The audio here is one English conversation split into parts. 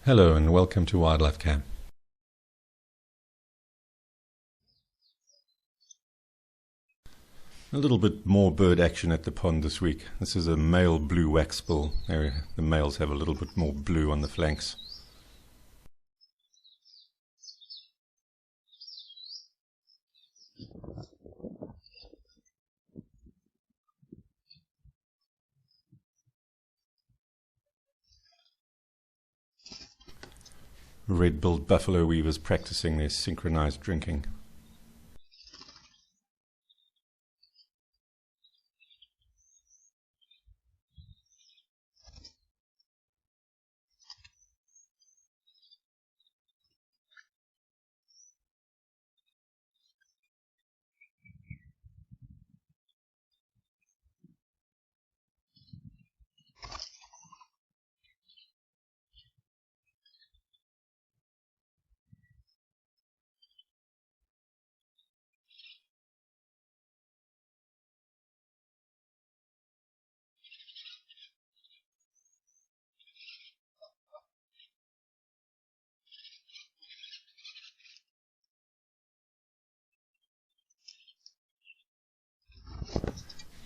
Hello and welcome to Wildlife Cam. A little bit more bird action at the pond this week. This is a male blue waxbill. The males have a little bit more blue on the flanks. Red-billed buffalo weavers practicing their synchronized drinking.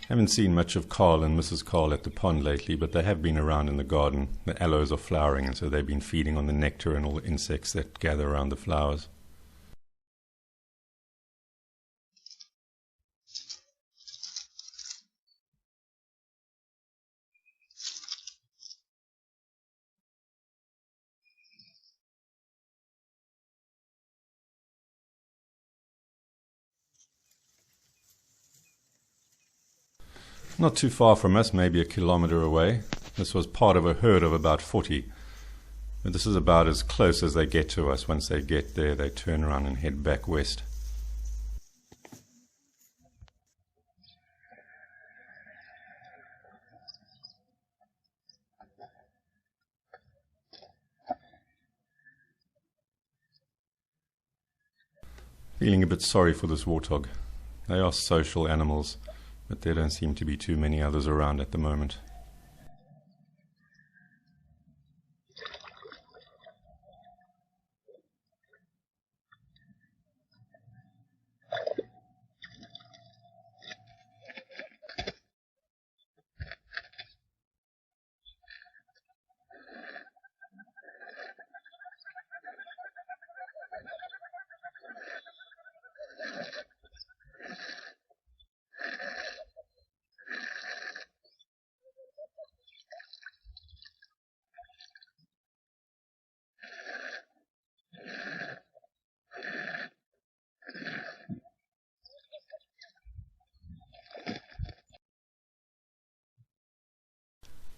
Haven't seen much of Carl and Mrs. Carl at the pond lately, but they have been around in the garden. The aloes are flowering, and so they've been feeding on the nectar and all the insects that gather around the flowers. Not too far from us, maybe a kilometre away. This was part of a herd of about 40. But this is about as close as they get to us. Once they get there, they turn around and head back west. Feeling a bit sorry for this warthog. They are social animals, but there don't seem to be too many others around at the moment.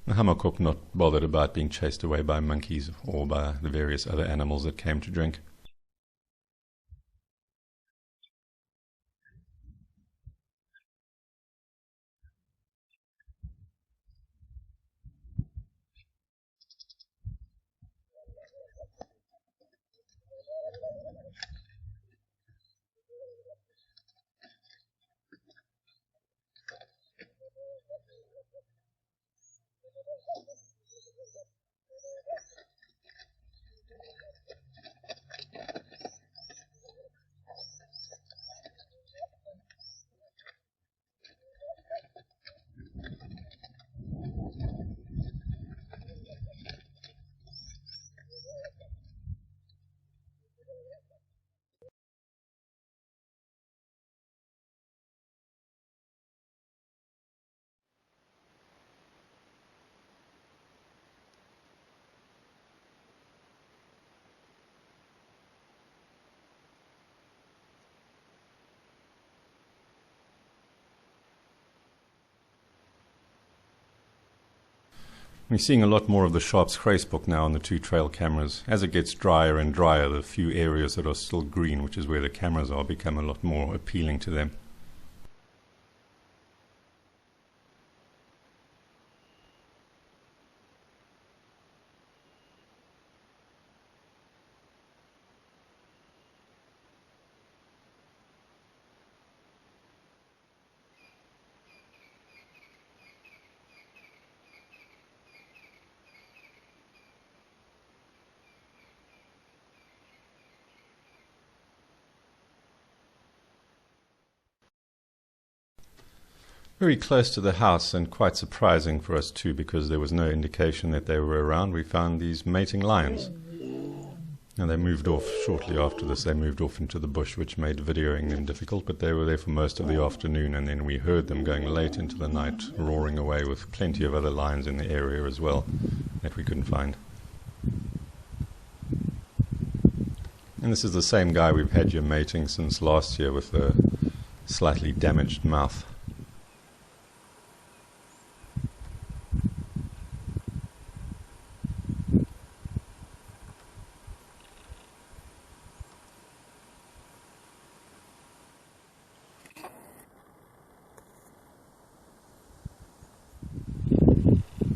The hammerkop not bothered about being chased away by monkeys or by the various other animals that came to drink. We're seeing a lot more of the Sharp's Gracebook now on the two trail cameras. As it gets drier and drier, the few areas that are still green, which is where the cameras are, become a lot more appealing to them. Very close to the house, and quite surprising for us too, because there was no indication that they were around. We found these mating lions. And they moved off shortly after this. They moved off into the bush, which made videoing them difficult, but they were there for most of the afternoon, and then we heard them going late into the night, roaring away with plenty of other lions in the area as well that we couldn't find. And this is the same guy we've had here mating since last year with a slightly damaged mouth.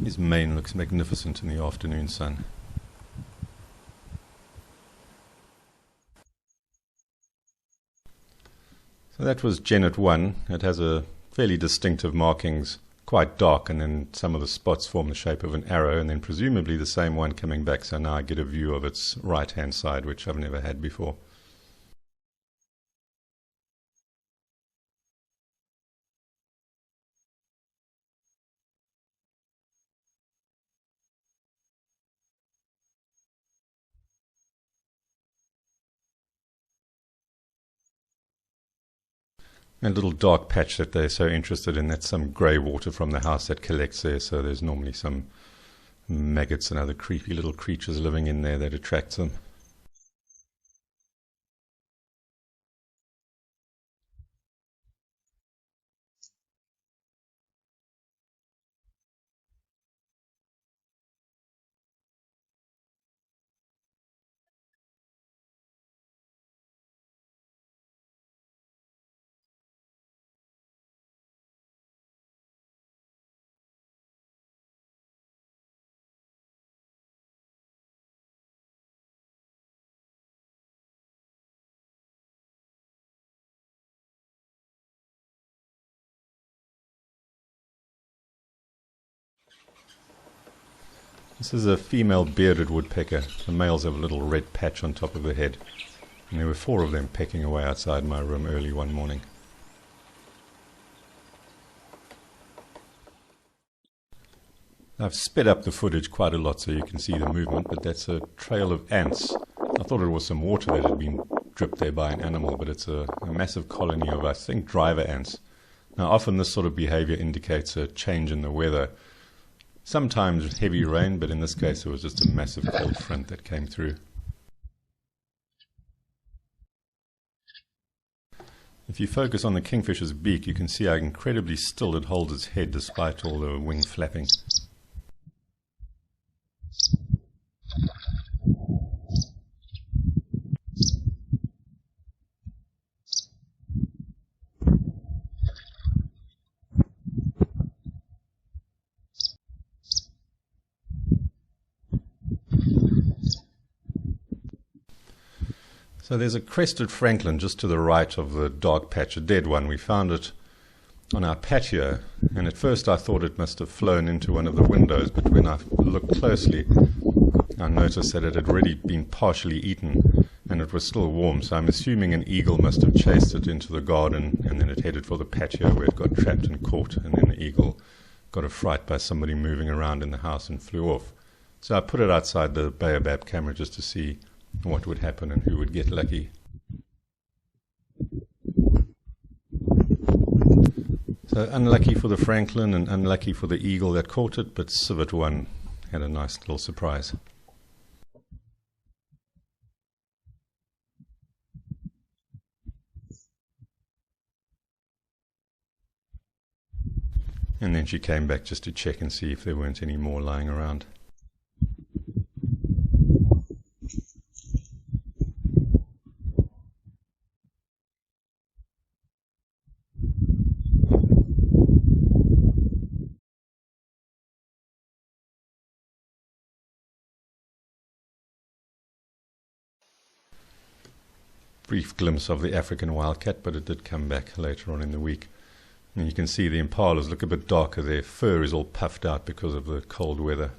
His mane looks magnificent in the afternoon sun. So that was Genet 1. It has a fairly distinctive markings, quite dark, and then some of the spots form the shape of an arrow, and then presumably the same one coming back, so now I get a view of its right hand side, which I've never had before. A little dark patch that they're so interested in, that's some grey water from the house that collects there, so there's normally some maggots and other creepy little creatures living in there that attracts them. This is a female bearded woodpecker. The males have a little red patch on top of the head. And there were 4 of them pecking away outside my room early one morning. I've sped up the footage quite a lot so you can see the movement, but that's a trail of ants. I thought it was some water that had been dripped there by an animal, but it's a massive colony of, I think, driver ants. Now often this sort of behavior indicates a change in the weather. Sometimes heavy rain, but in this case it was just a massive cold front that came through. If you focus on the kingfisher's beak, you can see how incredibly still it holds its head despite all the wing flapping. So there's a crested francolin just to the right of the dark patch, a dead one. We found it on our patio, and at first I thought it must have flown into one of the windows, but when I looked closely, I noticed that it had already been partially eaten, and it was still warm, so I'm assuming an eagle must have chased it into the garden, and then it headed for the patio where it got trapped and caught, and then the eagle got a fright by somebody moving around in the house and flew off. So I put it outside the baobab camera just to see what would happen and who would get lucky. So unlucky for the francolin and unlucky for the eagle that caught it, but Civet 1 had a nice little surprise. And then she came back just to check and see if there weren't any more lying around. Brief glimpse of the African wildcat, but it did come back later on in the week. And you can see the impalas look a bit darker. Their fur is all puffed out because of the cold weather.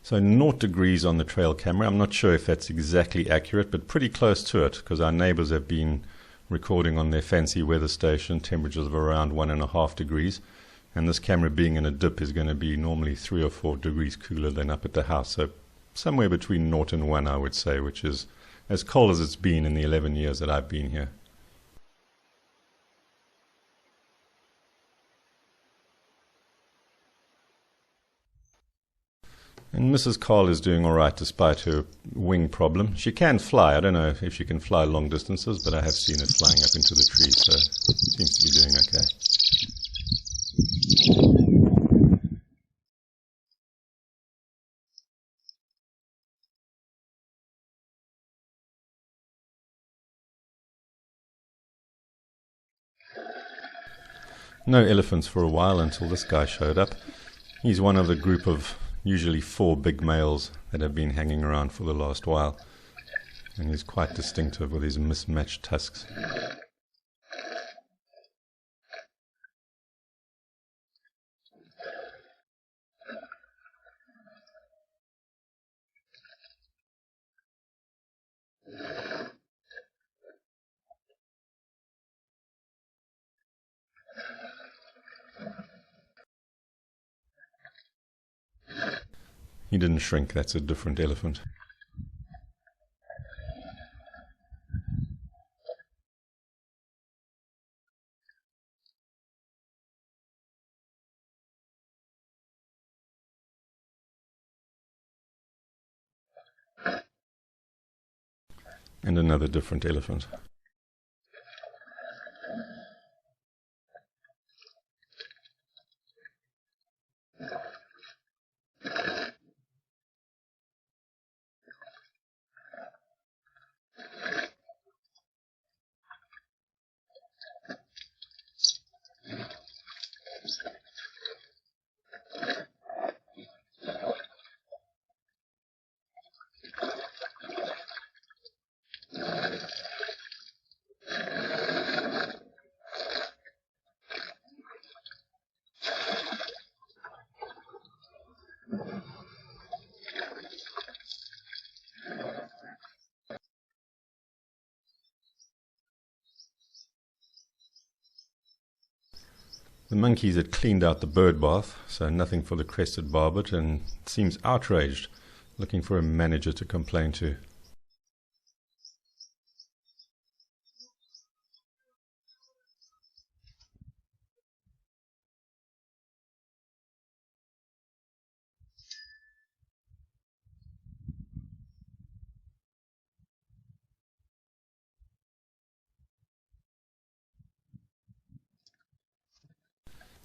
So 0 degrees on the trail camera. I'm not sure if that's exactly accurate, but pretty close to it, because our neighbors have been recording on their fancy weather station temperatures of around 1.5 degrees. And this camera being in a dip is going to be normally 3 or 4 degrees cooler than up at the house. So somewhere between 0 and 1, I would say, which is as cold as it's been in the 11 years that I've been here. And Mrs. Carl is doing all right despite her wing problem. She can fly. I don't know if she can fly long distances, but I have seen it flying up into the trees, so seems to be doing okay. No elephants for a while until this guy showed up. He's one of the group of usually 4 big males that have been hanging around for the last while. And he's quite distinctive with his mismatched tusks. He didn't shrink, that's a different elephant. And another different elephant. The monkeys had cleaned out the bird bath, so nothing for the crested barbet, and seems outraged, looking for a manager to complain to.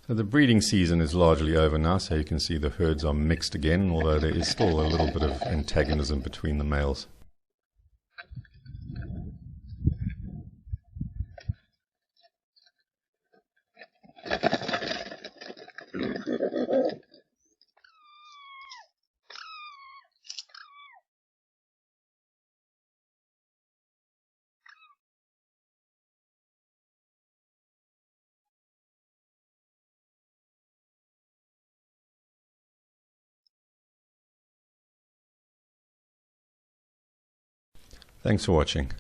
So the breeding season is largely over now, so you can see the herds are mixed again, although there is still a little bit of antagonism between the males. Thanks for watching.